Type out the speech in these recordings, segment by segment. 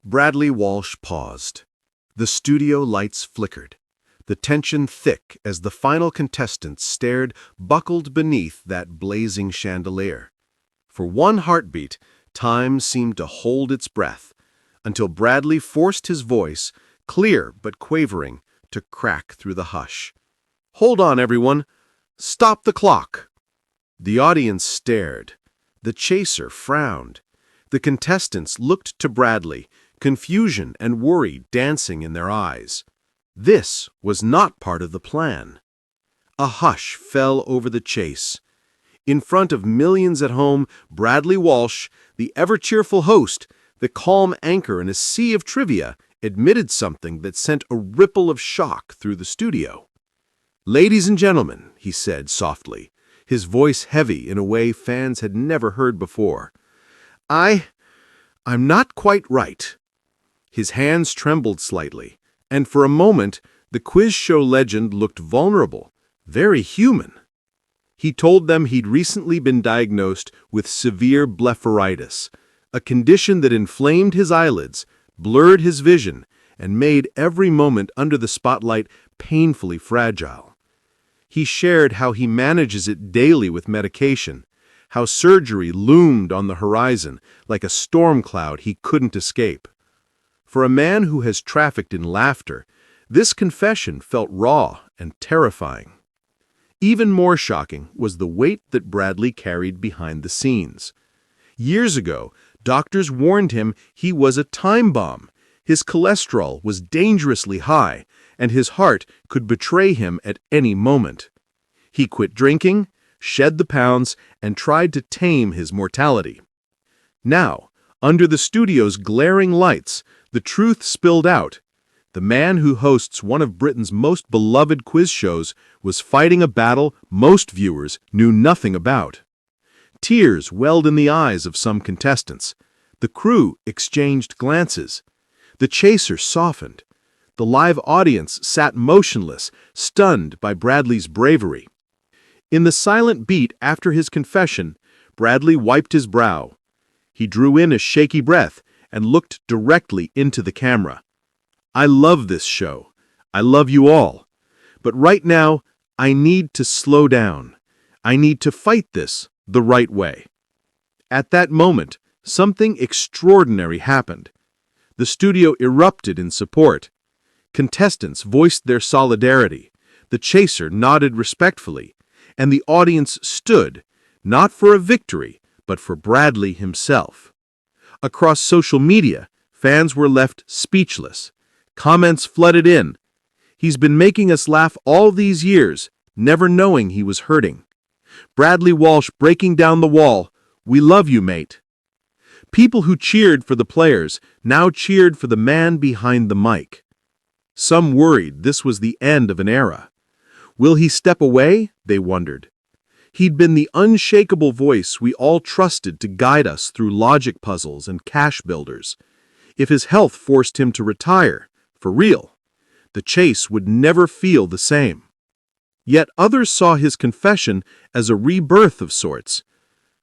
Bradley Walsh paused. The studio lights flickered, the tension thick as the final contestant stared buckled beneath that blazing chandelier. For one heartbeat, time seemed to hold its breath, until Bradley forced his voice, clear but quavering, to crack through the hush. "Hold on, everyone! Stop the clock!" The audience stared. The chaser frowned. The contestants looked to Bradley, confusion and worry dancing in their eyes. This was not part of the plan. A hush fell over the chase. In front of millions at home, Bradley Walsh, the ever-cheerful host, the calm anchor in a sea of trivia, admitted something that sent a ripple of shock through the studio. "Ladies and gentlemen," he said softly, his voice heavy in a way fans had never heard before, I'm not quite right." His hands trembled slightly, and for a moment, the quiz show legend looked vulnerable, very human. He told them he'd recently been diagnosed with severe blepharitis, a condition that inflamed his eyelids, blurred his vision, and made every moment under the spotlight painfully fragile. He shared how he manages it daily with medication, how surgery loomed on the horizon like a storm cloud he couldn't escape. For a man who has trafficked in laughter, this confession felt raw and terrifying. Even more shocking was the weight that Bradley carried behind the scenes. Years ago, doctors warned him he was a time bomb. His cholesterol was dangerously high, and his heart could betray him at any moment. He quit drinking, shed the pounds, and tried to tame his mortality. Now, under the studio's glaring lights, the truth spilled out. The man who hosts one of Britain's most beloved quiz shows was fighting a battle most viewers knew nothing about. Tears welled in the eyes of some contestants. The crew exchanged glances. The chaser softened. The live audience sat motionless, stunned by Bradley's bravery. In the silent beat after his confession, Bradley wiped his brow. He drew in a shaky breath and looked directly into the camera. "I love this show. I love you all. But right now, I need to slow down. I need to fight this the right way." At that moment, something extraordinary happened. The studio erupted in support. Contestants voiced their solidarity. The chaser nodded respectfully, and the audience stood, not for a victory, but for Bradley himself. Across social media, fans were left speechless. Comments flooded in. "He's been making us laugh all these years, never knowing he was hurting." Bradley Walsh breaking down the wall, "We love you, mate." People who cheered for the players now cheered for the man behind the mic. Some worried this was the end of an era. Will he step away? They wondered. He'd been the unshakable voice we all trusted to guide us through logic puzzles and cash builders. If his health forced him to retire, for real, the chase would never feel the same. Yet others saw his confession as a rebirth of sorts,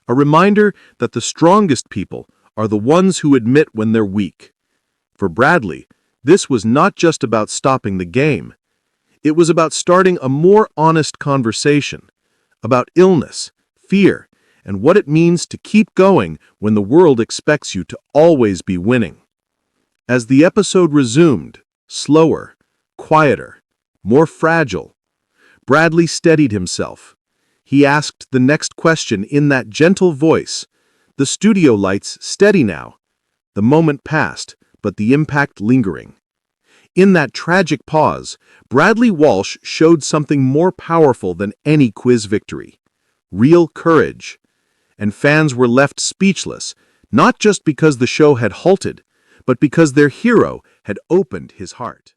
a reminder that the strongest people are the ones who admit when they're weak. For Bradley, this was not just about stopping the game. It was about starting a more honest conversation, about illness, fear, and what it means to keep going when the world expects you to always be winning. As the episode resumed, slower, quieter, more fragile, Bradley steadied himself. He asked the next question in that gentle voice. The studio lights steady now. The moment passed, but the impact lingering. In that tragic pause, Bradley Walsh showed something more powerful than any quiz victory: real courage. And fans were left speechless, not just because the show had halted, but because their hero had opened his heart.